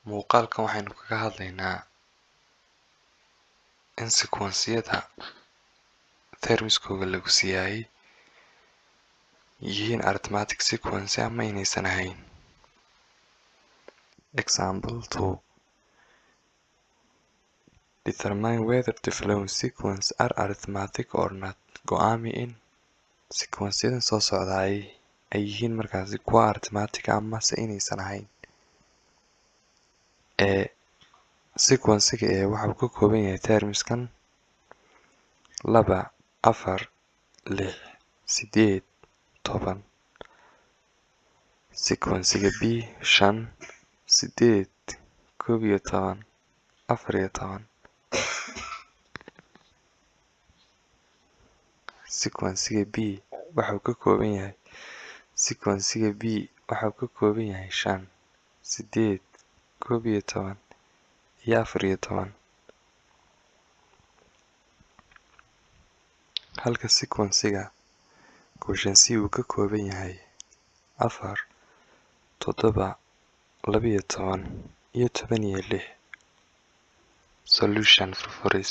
muuqaalkan waxaynu kaga hadlaynaa in sequence-yada termiskooda lagu siiyay yihiin arithmetic sequence ama inaysan ahayn. Example 2. Determine whether the following sequence are arithmetic or not. Go'aami in sequence-yadan soo socda ay yihiin markaasi kuwa arithmetic ama se inaysan ahayn. Sequence-ga waxa uu ka kooban yahay termiskan 2, 4, 6, 8, 10. Sequence-ga B 5, 8, 11, 14. Sequence-ga B waxa uu ka kooban yahay 5, 8, 11 iyo 14. Halka sequence-ga question C uu ka kooban yahay 4, 7, 12 iyo 16. Solution furfuris.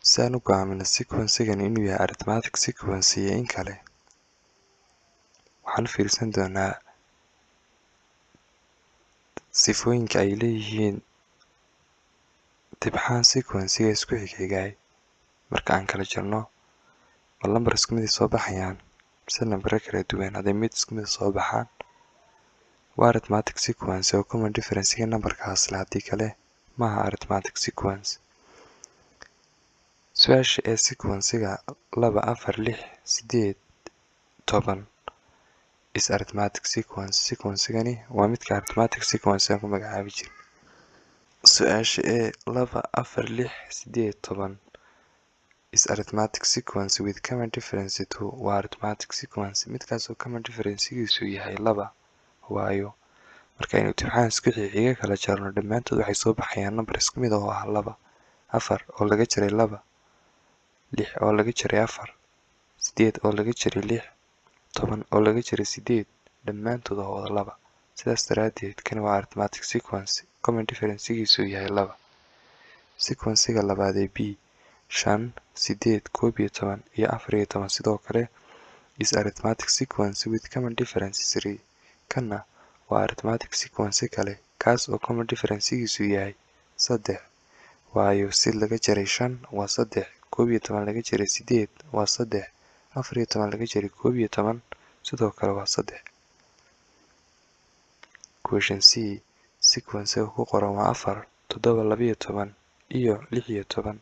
Si aan u go'aamino sequence-gan inuu yahay arithmetic sequence iyo in kale, waxaan fiirsan doonaa sifooyinka ay leeyihiin tibxaan sequence-ga isku xigxigay. Marka aan kala jarno ma lambar isku mid soo baxayaan mise nambaro kala duwan. Hadday mid isku mid soo baxaan waa arithmetic sequence oo common difference-ga nambarkaas leh, haddii kale maaha arithmetic sequence. Su-aasha ee sequence-ga 2, 4, 6, 8, 10 is arithmetic sequence. Sequence-gani waa midka arithmetic sequence aan ku magacaabi jirin. Su-aasha ee 2, 4, 6, 8, 10 is arithmetic sequence with common difference 2 waa arithmetic sequence midkaas oo common difference-giisu yahay 2. waayo markaynu tibxaan isku xiga kala jarno dhammaantood waxay soo baxayaan nambar isku mid oo ah 2. 4 oo laga jaray 2, 6 oo laga jaray 4, 8 oo laga jaray 6, 10 oo laga jaray 8, dhammaantood waa wada 2. sidaas daraaddeed kani waa arithmetic sequence common difference-giisu yahay 2. Sequence-ga labaad ee B 5, 8, 11 iyo 14 sidoo kale is arithmetic sequence with common difference 3. Kana waa arithmetic sequence kale kaas oo common difference-giisu yahay 3. waayo 6 laga jaray 5 waa 3, 11 laga jaray 8 waa 3, 14 laga jaray 11 sidoo kale waa 3. Question C sequence-ga ku qoran waa 4, 7, 12 iyo 16.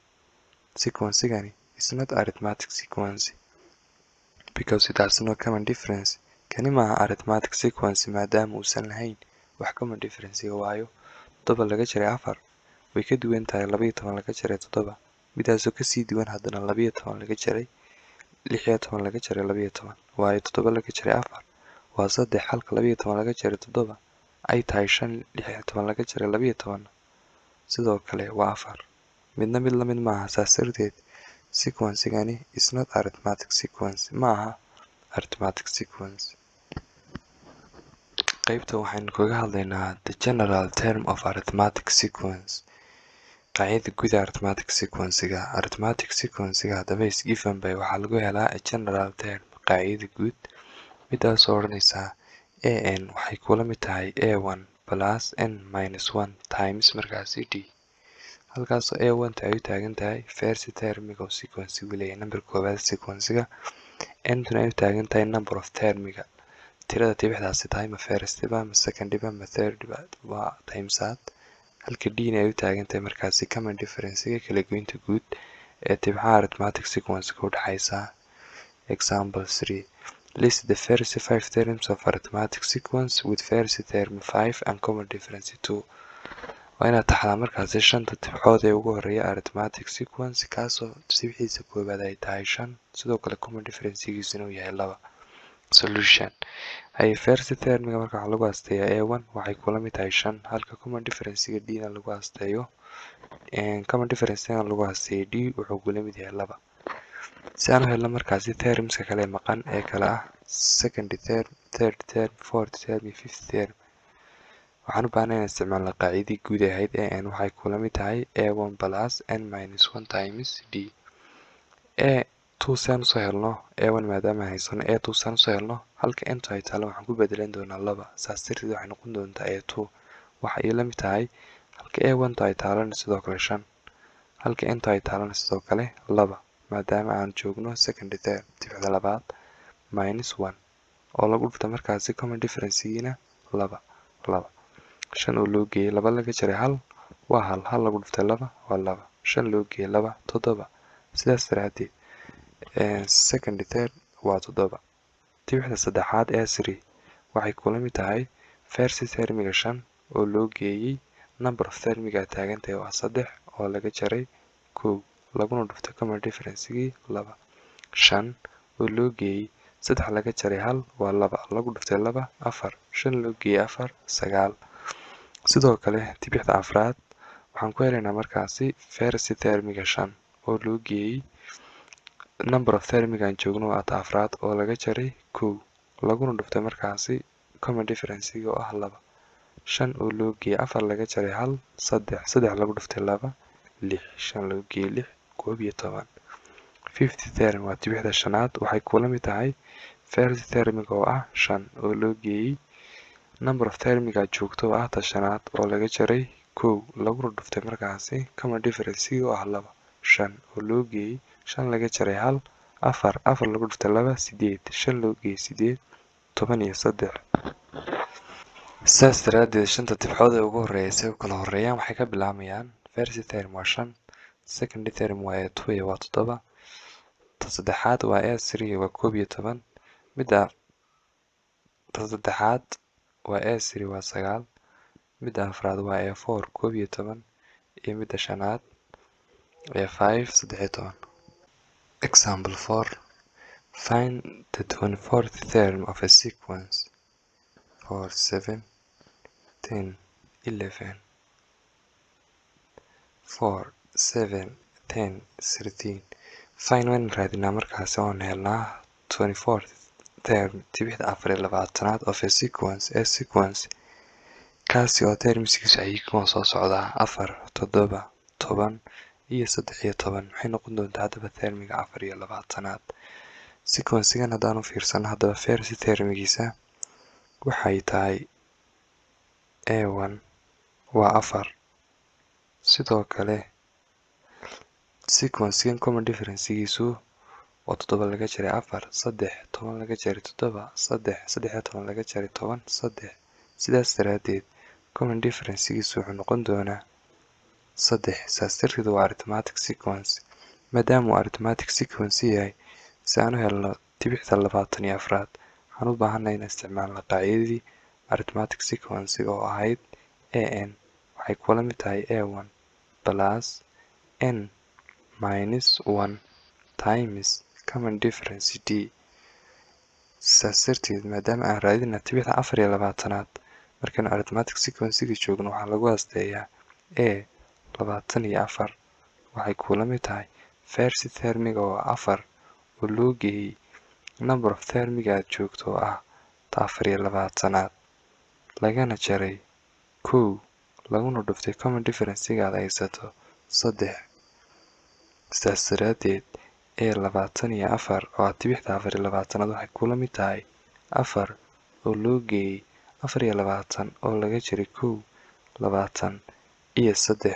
Sequence-gani is not arithmetic sequence because it has no common difference. Kani maaha arithmetic sequence maadaama uusan lahayn wax common difference waayo 7 laga jaray 4 way ka duwan tahay 12 laga jaray 7, midaasoo kasii duwan haddana 12 laga jaray 16 laga jaray 12. waayo 7 laga jaray 4 waa 3 halka 12 laga jaray 7 ay tahay 5, 16 laga jaray 12 sidoo kale waa 4. midna mid la mid maaha. saas darteed sequence-gani is not arithmetic sequence maaha arithmetic sequence. qaybta waxaynu kaga hadlaynaa the general term of arithmetic sequence. qaacida guud ee arithmetic sequence-ga. Arithmetic sequence-ga haddaba is given by waxaa lagu helaa a general term qaacida guud midaasoo odhanaysa an waxay kula mid tahay a1 plus n minus 1 times markaasi d. halkaasoo a1 ay u taagan tahay first termiga oo sequence-gu leeyahay nambar koowaad sequence-ga. n-tuna ay u taagan tahay number of termiga tirada tibixdaasi tahay ma first ba ma second ba ma third ba waa timesaad. halka d-na ay u taagan tahay markaasi common difference-ga kala goynta guud ee tibxaha arithmetic sequence-ka u dhaxaysa. Example 3. List the first 5 terms of arithmetic sequence with first term 5 and common difference 2. waa inaad taxdaa markaasi 5 tibxood ee ugu horeeya arithmetic sequence kaasoo tibxiisa koowaad ay tahay 5 sidoo kale common difference-giisuna uu yahay 2. Solution. first termiga marka waxaa lagu asteeyaa a1 waxay kula mid tahay 5 halka common difference-ga d-na lagu asteeyo common difference-ga lagu asteeyo d wuxuu kula mid yahay 2. si aan u helno markaasi termska kale maqan ee kala ah second term, third term, fourth term iyo fifth term waxaan u baahnaa inaan isticmaalno qaacidii guud ee ahayd an waxay kula mid tahay a1 plus n minus 1 times d. a2 saan usoo helno a1 maadaama haysano a2 saan usoo helno halka n ay taalo waxaan ku bedelan doonaa 2 saas darteed waxay noqon doontaa a2 waxa ay la mid tahay halka a1 ay taalona sidoo kale 5 halka n ay taalona sidoo kale 2 maadaama aan joogno second term dibicda labaad minus 1 oo lagu dhufta markaasi common difference-giina 2 5 oo loo geeyay 2 laga jaray 1 waa 1 lagu dhuftay 2 waa 2 5 loo geeyay 2 7 sidaas daraadeed second term waa 7 dibicda saddexaad ee 3 waxay kula mid tahay first termiga 5 oo loo geeyay number of termiga taagantahay waa 3 oo laga jaray 1 laguna dhuftay common difference-gii 2 5 oo loo geeyay 3 laga jaray 1 waa 2 lagu dhuftay 2 4 5 loo geeyay 4 9 sidoo kale dibicda afraad waxaan ku helaynaa markaasi first termiga 5 oo loo geeyay number of termiga aan joogno waa afraad oo laga jaray 1 laguna dhuftay markaasi common difference-gii oo ah 2 5 oo loo geeyay 4 laga jaray 1 3 lagu dhuftay 2 6 5 loo geeyay 6 11 fifth term waa dibicda shanaad waxay kula mid tahay first termiga oo ah 5 oo loo geeyay number of termiga joogto oo ah shanaad oo laga jaray 1 laguna dhuftay markaasi common difference-gii oo ah 2 5 oo loo geeyay 5 laga jaray 1 4 lagu dhuftay 2 8 5 loo geeyay 8 13 saas daraadeed shanta dibcood ee ugu horeeyay u kala horeeyaan waxay ka bilaabayaan first term waa 5 second term waa 2 waa 7 ta saddexaad waa a3 waa 11 midda saddexaad waa a3 waa 9 midda afraad waa a4 11 iyo midda shanaad a5 13 example 4 find the 24th term of a sequence 4 7 10 11 4 7 10 13 fine waan raadinaa markaasi oon helnaa 24th term dibicda 24aad of a sequence kaasi oo termskiisu ay kuwan soo socdaa 4 7 10 iyo 13 waxay noqon doontaa haddaba termiga 24aad sequence-gan haddaanu fiirsano haddaba first termigiisa waxay tahay a1 waa 4 sidoo kale sequence-gan common difference-giisu waa 7 laga jaray 4 3 10 laga jaray 7 3 13 laga jaray 10 3 sidaas daraadeed common difference-giisu wuxuu noqon doonaa 3 saas darteed waa arithmetic sequence maadaama uu arithmetic sequence yahay si aan u helno dibicda 24aad waxaan u baahannahay inaan isticmaalno qaacidadii arithmetic sequence-ga oo ahayd an waxay kula mid tahay a1 plus n minus 1 times common difference d saas darteed maadaama aan raadina dibicda 24aad markaan arithmetic sequence-ga joogno waxaa lagu asteeyaa a 24 waxay kula mid tahay first termiga oo 4 oo loo geeyay number of termiga aad joogto oo ah 24aad lagana jaray 1 laguna dhuftay common difference-ga aad haysato 3 sidaas daraadeed a 24 oo ah dibicda 24aad waxay kula mid tahay 4 oo loo geeyay 24 oo laga jaray 1 20 iyo 3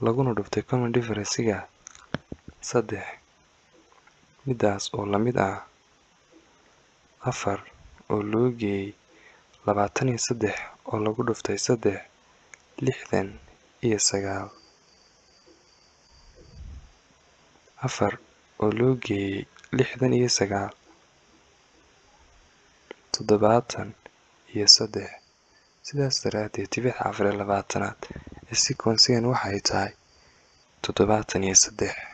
laguna dhuftay common difference-ga 3 midaas oo la mid ah 4 oo loo geeyay 23 oo lagu dhuftay 3 60 iyo 9 4 oo loo geeyay 60 iyo 9 70 iyo 3 sidaas daraadeed dibicda 24aad ee sequence-gan waxay tahay 73